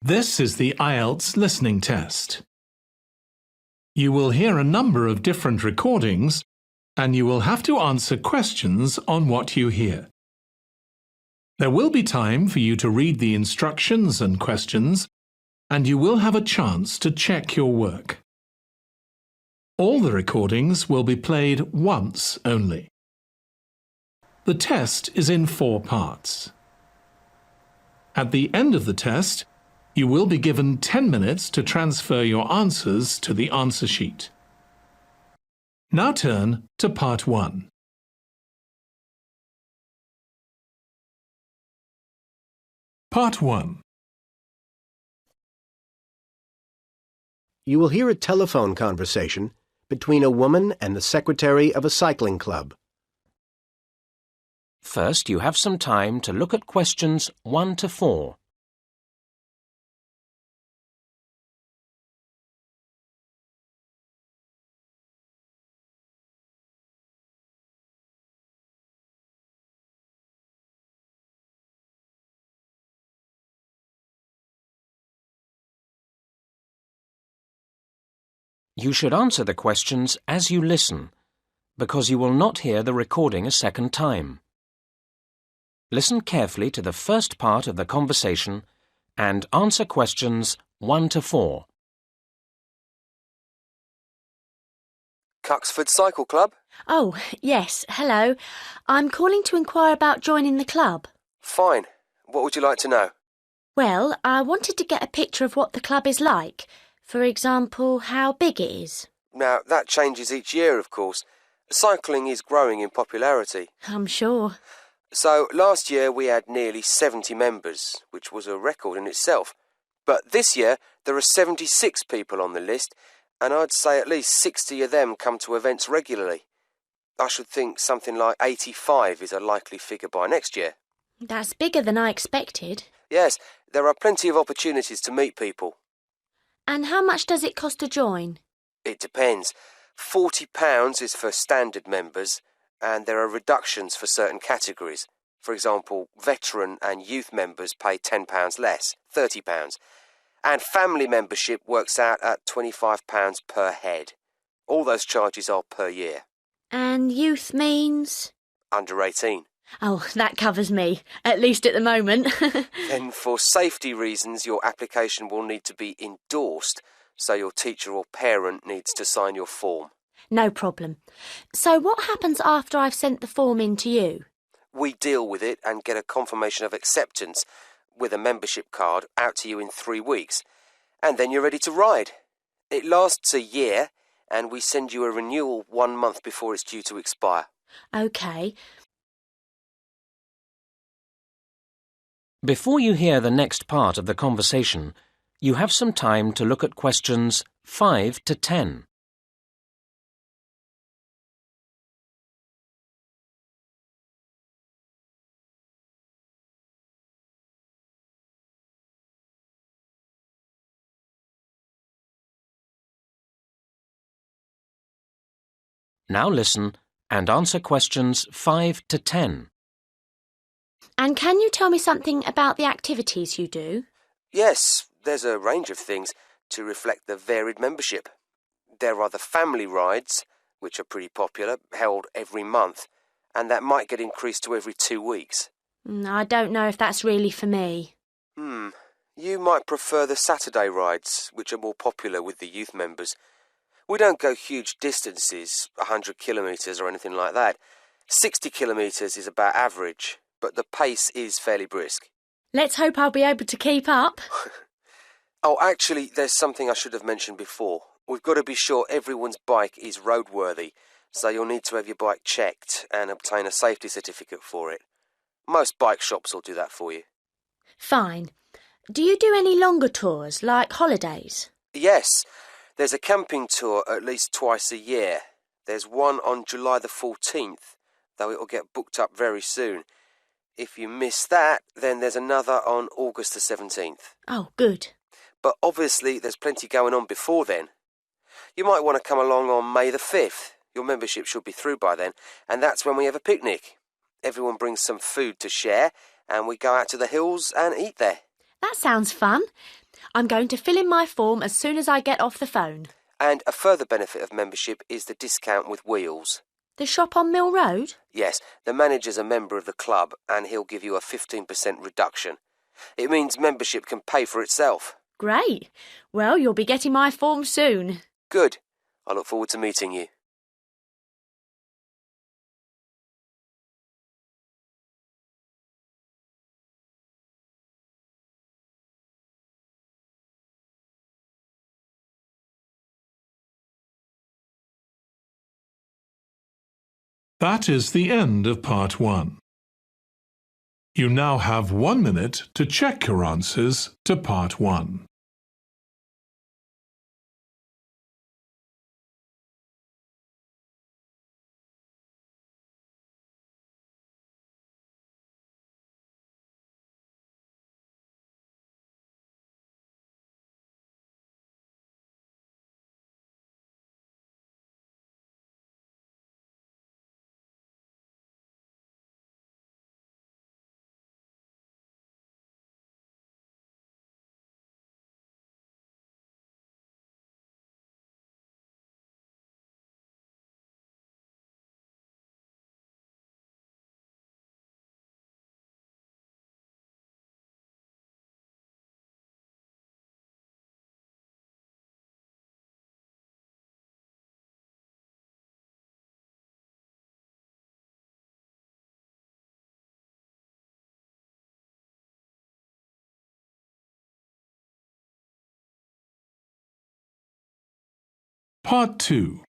This is the IELTS listening test. You will hear a number of different recordings and you will have to answer questions on what you hear. There will be time for you to read the instructions and questions, and you will have a chance to check your work. All the recordings will be played once only. The test is in 4 parts. At the end of the test, you will be given 10 minutes to transfer your answers to the answer sheet. Now turn to Part 1. Part 1. You will hear a telephone conversation between a woman and the secretary of a cycling club. First, you have some time to look at questions 1 to 4. You should answer the questions as you listen, because you will not hear the recording a second time. Listen carefully to the first part of the conversation and answer questions 1 to 4. Cuxford Cycle Club? Oh, yes, hello. I'm calling to inquire about joining the club. Fine. What would you like to know? Well, I wanted to get a picture of what the club is like. For example, how big it is. Now, that changes each year, of course. Cycling is growing in popularity. I'm sure. So, last year we had nearly 70 members, which was a record in itself. But this year, there are 76 people on the list, and I'd say at least 60 of them come to events regularly. I should think something like 85 is a likely figure by next year. That's bigger than I expected. Yes, there are plenty of opportunities to meet people. And how much does it cost to join? It depends. £40 is for standard members, and there are reductions for certain categories. For example, veteran and youth members pay £10 less, £30. And family membership works out at £25 per head. All those charges are per year. And youth means? Under 18. Oh, that covers me, at least at the moment. Then for safety reasons, your application will need to be endorsed, so your teacher or parent needs to sign your form. No problem. So what happens after I've sent the form in to you? We deal with it and get a confirmation of acceptance with a membership card out to you in 3 weeks. And then you're ready to ride. It lasts a year, and we send you a renewal 1 month before it's due to expire. OK. Before you hear the next part of the conversation, you have some time to look at questions 5 to 10. Now listen and answer questions 5 to 10. And can you tell me something about the activities you do? Yes, there's a range of things to reflect the varied membership. There are the family rides, which are pretty popular, held every month, and that might get increased to every 2 weeks. I don't know if that's really for me. You might prefer the Saturday rides, which are more popular with the youth members. We don't go huge distances, 100 kilometres or anything like that. 60 kilometres is about average, but the pace is fairly brisk. Let's hope I'll be able to keep up. Oh, actually, there's something I should have mentioned before. We've got to be sure everyone's bike is roadworthy, so you'll need to have your bike checked and obtain a safety certificate for it. Most bike shops will do that for you. Fine. Do you do any longer tours, like holidays? Yes, there's a camping tour at least twice a year. There's one on July the 14th, though it'll get booked up very soon. If you miss that, then there's another on August the 17th. Oh, good. But obviously there's plenty going on before then. You might want to come along on May the 5th. Your membership should be through by then, and that's when we have a picnic. Everyone brings some food to share, and we go out to the hills and eat there. That sounds fun. I'm going to fill in my form as soon as I get off the phone. And a further benefit of membership is the discount with wheels. The shop on Mill Road? Yes, the manager's a member of the club and he'll give you a 15% reduction. It means membership can pay for itself. Great. Well, you'll be getting my form soon. Good. I look forward to meeting you. That is the end of part 1. You now have 1 minute to check your answers to part 1. Part 2.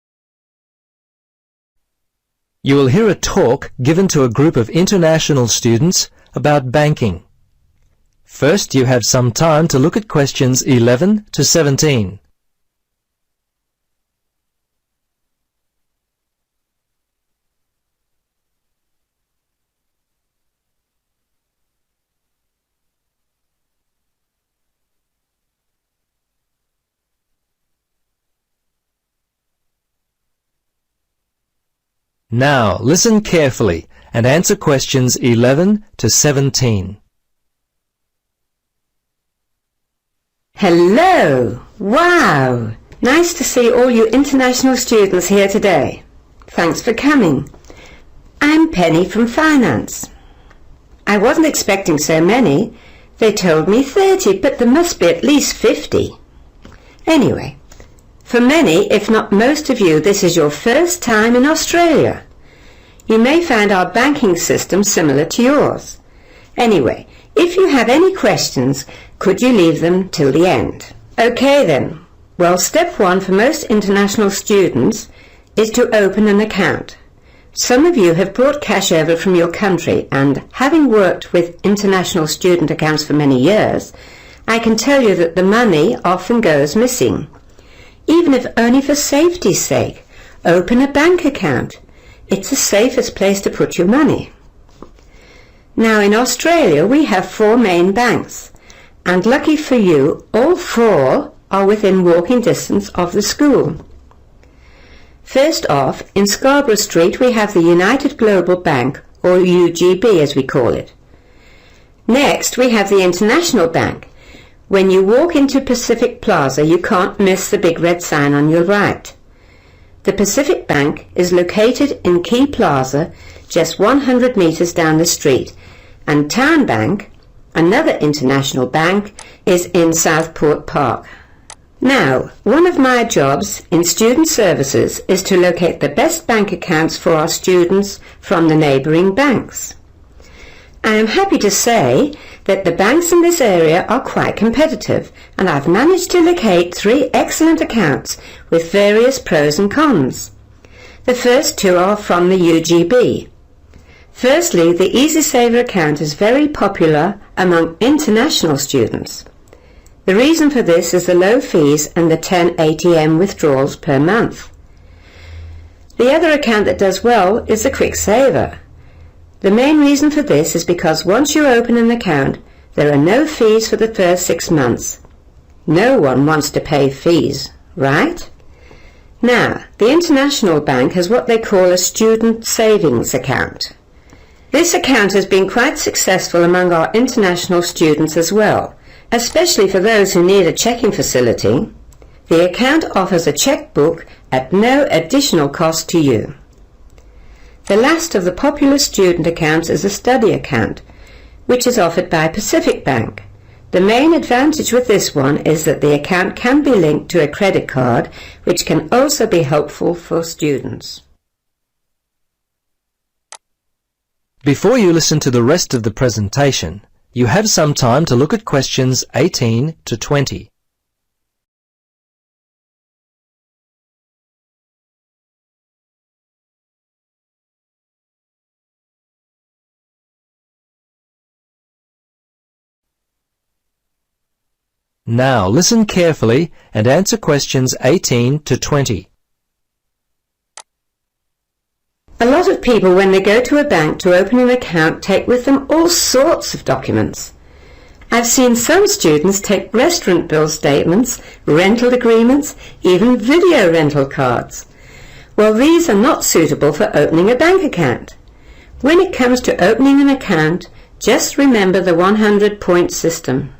You will hear a talk given to a group of international students about banking. First, you have some time to look at questions 11 to 17. Now, listen carefully and answer questions 11 to 17. Hello! Wow! Nice to see all you international students here today. Thanks for coming. I'm Penny from Finance. I wasn't expecting so many. They told me 30, but there must be at least 50. Anyway, for many, if not most of you, this is your first time in Australia. You may find our banking system similar to yours. Anyway, if you have any questions, could you leave them till the end? Okay then. Well, step 1 for most international students is to open an account. Some of you have brought cash over from your country, and having worked with international student accounts for many years, I can tell you that the money often goes missing. Even if only for safety's sake, open a bank account. It's the safest place to put your money. Now in Australia we have 4 main banks, and lucky for you, all 4 are within walking distance of the school. First off, in Scarborough Street we have the United Global Bank, or UGB as we call it. Next we have the International Bank. When you walk into Pacific Plaza, you can't miss the big red sign on your right. The Pacific Bank is located in Key Plaza, just 100 metres down the street, and Town Bank, another international bank, is in Southport Park. Now, one of my jobs in student services is to locate the best bank accounts for our students from the neighbouring banks. I am happy to say that the banks in this area are quite competitive, and I've managed to locate 3 excellent accounts with various pros and cons. The first 2 are from the UGB. Firstly, the EasySaver account is very popular among international students. The reason for this is the low fees and the 10 ATM withdrawals per month. The other account that does well is the Quick Saver. The main reason for this is because once you open an account, there are no fees for the first 6 months. No one wants to pay fees, right? Now, the International Bank has what they call a student savings account. This account has been quite successful among our international students as well, Especially for those who need a checking facility, the account offers a checkbook at no additional cost to you. The last of the popular student accounts is a study account, which is offered by Pacific Bank. The main advantage with this one is that the account can be linked to a credit card, which can also be helpful for students. Before you listen to the rest of the presentation, you have some time to look at questions 18 to 20. Now listen carefully and answer questions 18 to 20. A lot of people, when they go to a bank to open an account, take with them all sorts of documents. I've seen some students take restaurant bill statements, rental agreements, even video rental cards. Well, these are not suitable for opening a bank account. When it comes to opening an account, just remember the 100-point system.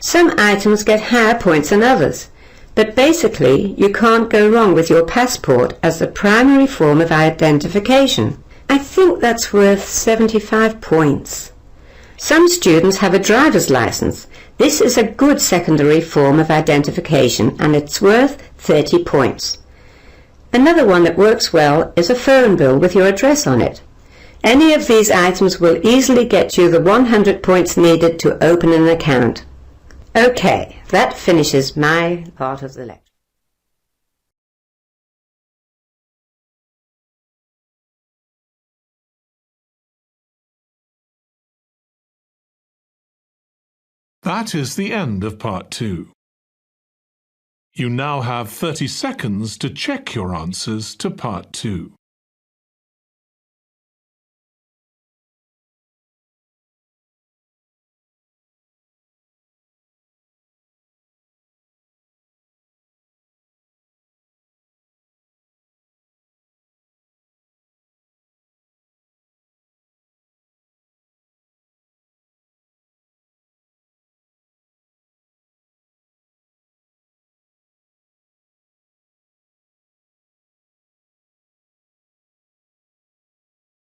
Some items get higher points than others, but basically you can't go wrong with your passport as the primary form of identification. I think that's worth 75 points. Some students have a driver's license. This is a good secondary form of identification and it's worth 30 points. Another one that works well is a phone bill with your address on it. Any of these items will easily get you the 100 points needed to open an account. Okay, that finishes my part of the lecture. That is the end of part 2. You now have 30 seconds to check your answers to part 2.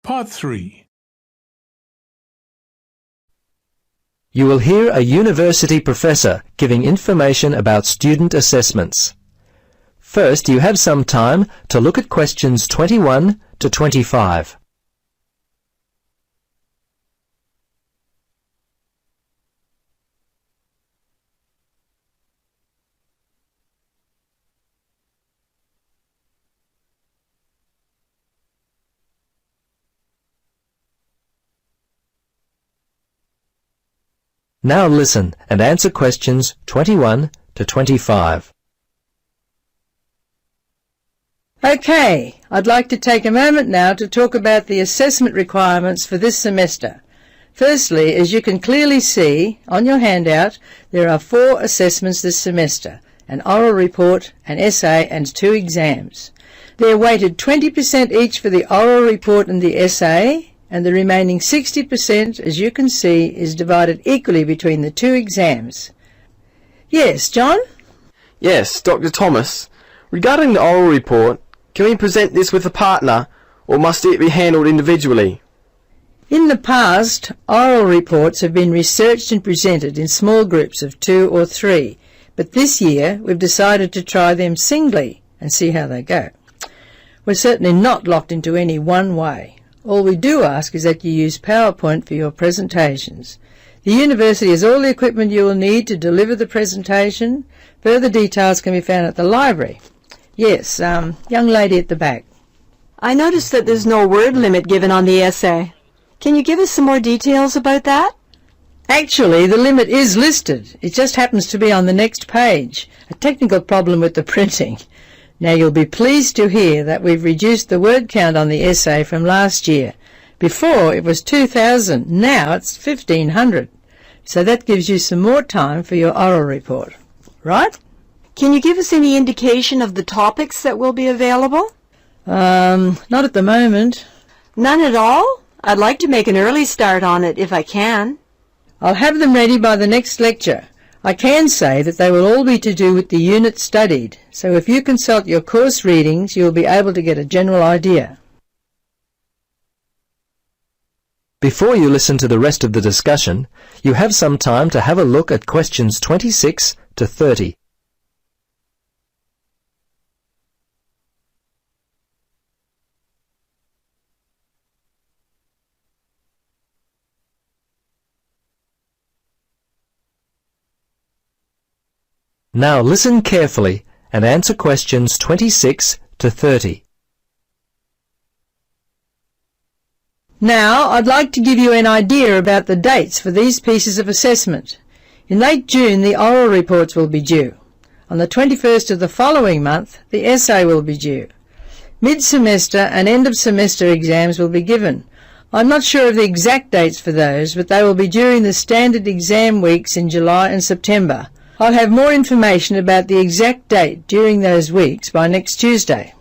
Part 3. You will hear a university professor giving information about student assessments. First, you have some time to look at questions 21 to 25. Now listen and answer questions 21 to 25. Okay, I'd like to take a moment now to talk about the assessment requirements for this semester. Firstly, as you can clearly see on your handout, there are 4 assessments this semester, an oral report, an essay and 2 exams. They're weighted 20% each for the oral report and the essay, and the remaining 60%, as you can see, is divided equally between the 2 exams. Yes, John? Yes, Dr. Thomas. Regarding the oral report, can we present this with a partner, or must it be handled individually? In the past, oral reports have been researched and presented in small groups of 2 or 3, but this year we've decided to try them singly and see how they go. We're certainly not locked into any one way. All we do ask is that you use PowerPoint for your presentations. The university has all the equipment you will need to deliver the presentation. Further details can be found at the library. Yes, young lady at the back. I noticed that there's no word limit given on the essay. Can you give us some more details about that? Actually, the limit is listed. It just happens to be on the next page. A technical problem with the printing. Now you'll be pleased to hear that we've reduced the word count on the essay from last year. Before it was 2,000, now it's 1,500. So that gives you some more time for your oral report. Right? Can you give us any indication of the topics that will be available? Not at the moment. None at all? I'd like to make an early start on it if I can. I'll have them ready by the next lecture. I can say that they will all be to do with the unit studied, so if you consult your course readings, you will be able to get a general idea. Before you listen to the rest of the discussion, you have some time to have a look at questions 26 to 30. Now listen carefully and answer questions 26 to 30. Now, I'd like to give you an idea about the dates for these pieces of assessment. In late June, the oral reports will be due. On the 21st of the following month, the essay will be due. Mid-semester and end-of-semester exams will be given. I'm not sure of the exact dates for those, but they will be during the standard exam weeks in July and September. I'll have more information about the exact date during those weeks by next Tuesday.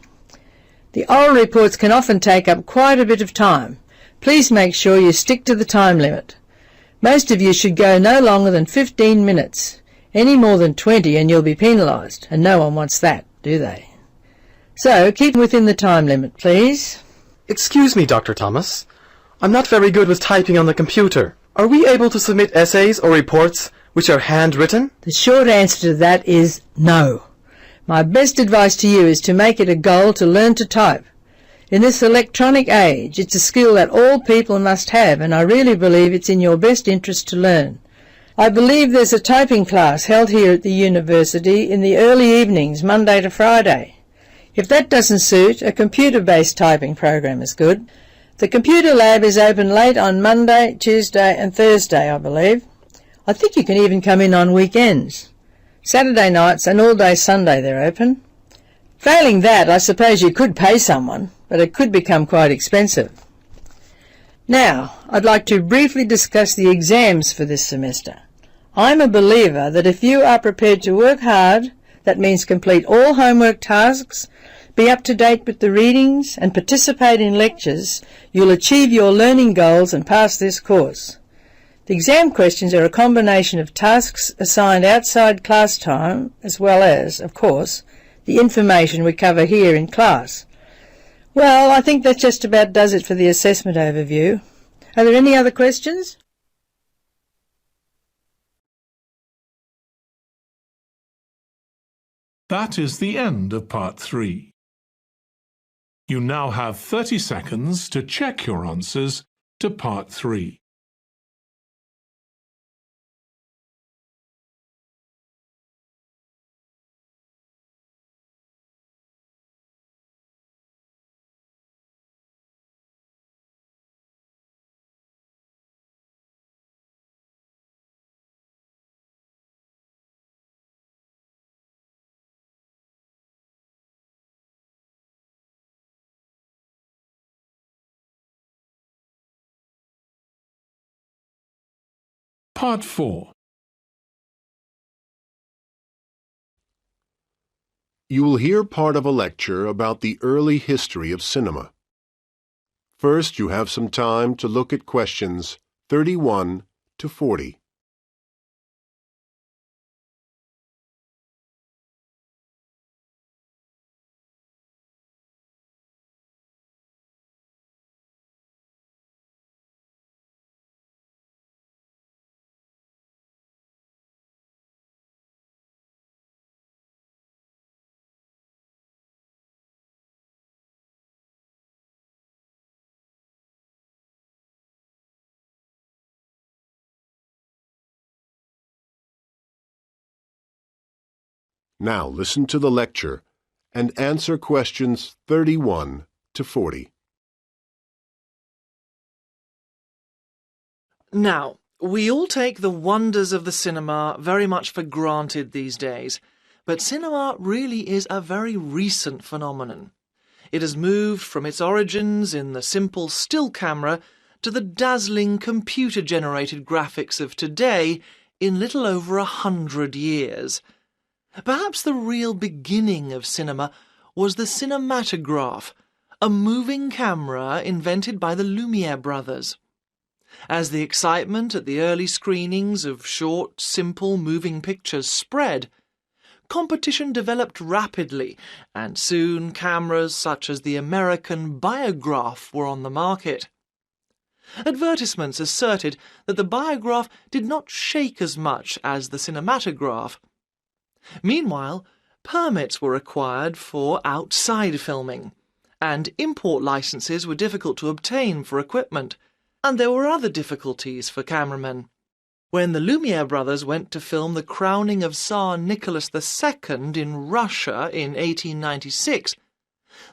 The oral reports can often take up quite a bit of time. Please make sure you stick to the time limit. Most of you should go no longer than 15 minutes. Any more than 20 and you'll be penalised, and no one wants that, do they? So, keep within the time limit, please. Excuse me, Dr. Thomas. I'm not very good with typing on the computer. Are we able to submit essays or reports which are handwritten? The short answer to that is no. My best advice to you is to make it a goal to learn to type. In this electronic age, it's a skill that all people must have, and I really believe it's in your best interest to learn. I believe there's a typing class held here at the university in the early evenings, Monday to Friday. If that doesn't suit, a computer-based typing program is good. The computer lab is open late on Monday, Tuesday and Thursday, I believe. I think you can even come in on weekends. Saturday nights and all day Sunday they're open. Failing that, I suppose you could pay someone, but it could become quite expensive. Now, I'd like to briefly discuss the exams for this semester. I'm a believer that if you are prepared to work hard, that means complete all homework tasks, be up to date with the readings and participate in lectures, you'll achieve your learning goals and pass this course. The exam questions are a combination of tasks assigned outside class time as well as, of course, the information we cover here in class. Well, I think that just about does it for the assessment overview. Are there any other questions? That is the end of Part 3. You now have 30 seconds to check your answers to Part 3. Part 4. You will hear part of a lecture about the early history of cinema. First, you have some time to look at questions 31 to 40. Now listen to the lecture and answer questions 31 to 40. Now, we all take the wonders of the cinema very much for granted these days, but cinema really is a very recent phenomenon. It has moved from its origins in the simple still camera to the dazzling computer-generated graphics of today in little over 100 years. Perhaps the real beginning of cinema was the cinematograph, a moving camera invented by the Lumiere brothers. As the excitement at the early screenings of short, simple, moving pictures spread, competition developed rapidly, and soon cameras such as the American Biograph were on the market. Advertisements asserted that the Biograph did not shake as much as the cinematograph. Meanwhile, permits were required for outside filming, and import licenses were difficult to obtain for equipment, and there were other difficulties for cameramen. When the Lumiere brothers went to film the crowning of Tsar Nicholas II in Russia in 1896,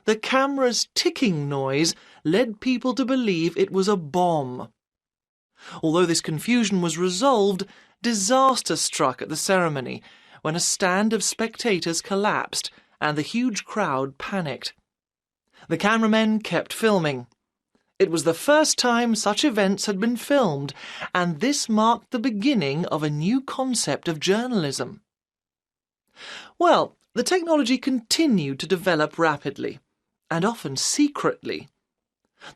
the camera's ticking noise led people to believe it was a bomb. Although this confusion was resolved, disaster struck at the ceremony when a stand of spectators collapsed and the huge crowd panicked. The cameramen kept filming. It was the first time such events had been filmed, and this marked the beginning of a new concept of journalism. Well, the technology continued to develop rapidly, and often secretly.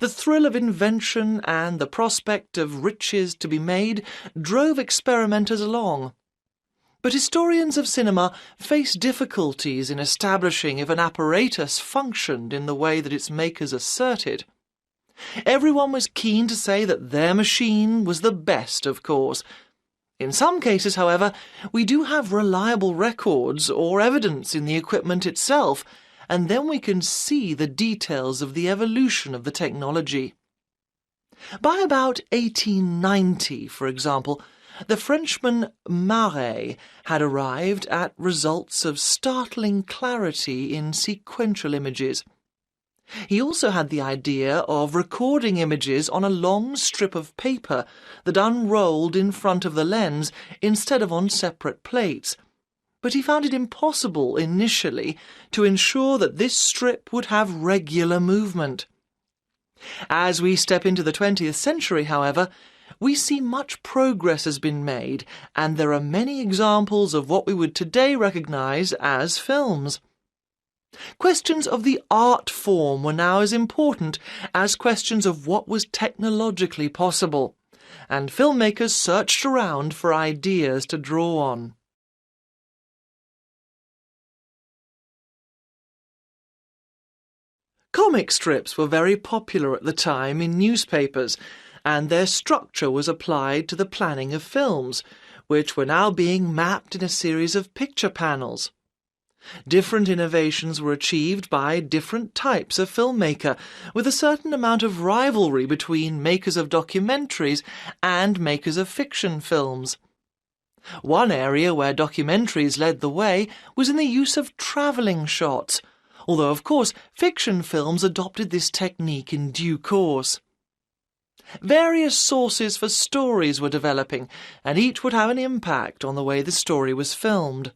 The thrill of invention and the prospect of riches to be made drove experimenters along. But historians of cinema face difficulties in establishing if an apparatus functioned in the way that its makers asserted. Everyone was keen to say that their machine was the best, of course. In some cases, however, we do have reliable records or evidence in the equipment itself, and then we can see the details of the evolution of the technology. By about 1890, for example, the Frenchman Marais had arrived at results of startling clarity in sequential images. He also had the idea of recording images on a long strip of paper that unrolled in front of the lens instead of on separate plates. But he found it impossible initially to ensure that this strip would have regular movement. As we step into the 20th century, however, we see much progress has been made, and there are many examples of what we would today recognize as films. Questions of the art form were now as important as questions of what was technologically possible, and filmmakers searched around for ideas to draw on. Comic strips were very popular at the time in newspapers, and their structure was applied to the planning of films, which were now being mapped in a series of picture panels. Different innovations were achieved by different types of filmmaker, with a certain amount of rivalry between makers of documentaries and makers of fiction films. One area where documentaries led the way was in the use of travelling shots, although of course fiction films adopted this technique in due course. Various sources for stories were developing, and each would have an impact on the way the story was filmed.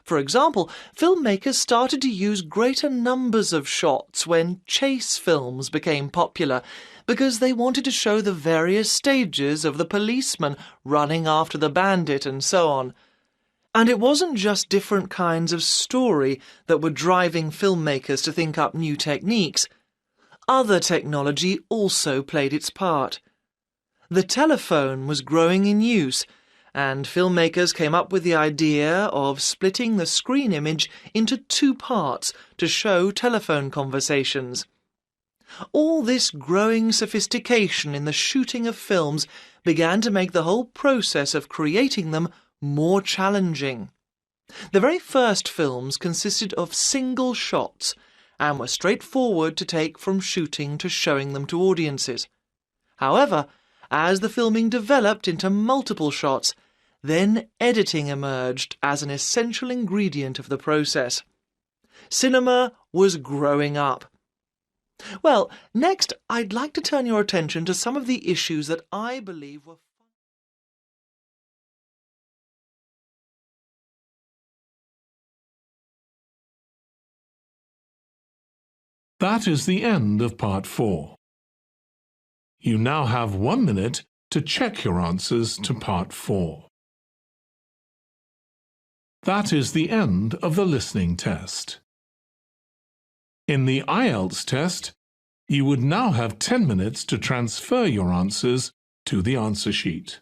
For example, filmmakers started to use greater numbers of shots when chase films became popular, because they wanted to show the various stages of the policeman running after the bandit and so on. And it wasn't just different kinds of story that were driving filmmakers to think up new techniques. Other technology also played its part. The telephone was growing in use, and filmmakers came up with the idea of splitting the screen image into two parts to show telephone conversations. All this growing sophistication in the shooting of films began to make the whole process of creating them more challenging. The very first films consisted of single shots and were straightforward to take from shooting to showing them to audiences. However, as the filming developed into multiple shots, then editing emerged as an essential ingredient of the process. Cinema was growing up. Well, next I'd like to turn your attention to some of the issues that I believe were That is the end of Part 4. You now have 1 minute to check your answers to Part 4. That is the end of the listening test. In the IELTS test, you would now have 10 minutes to transfer your answers to the answer sheet.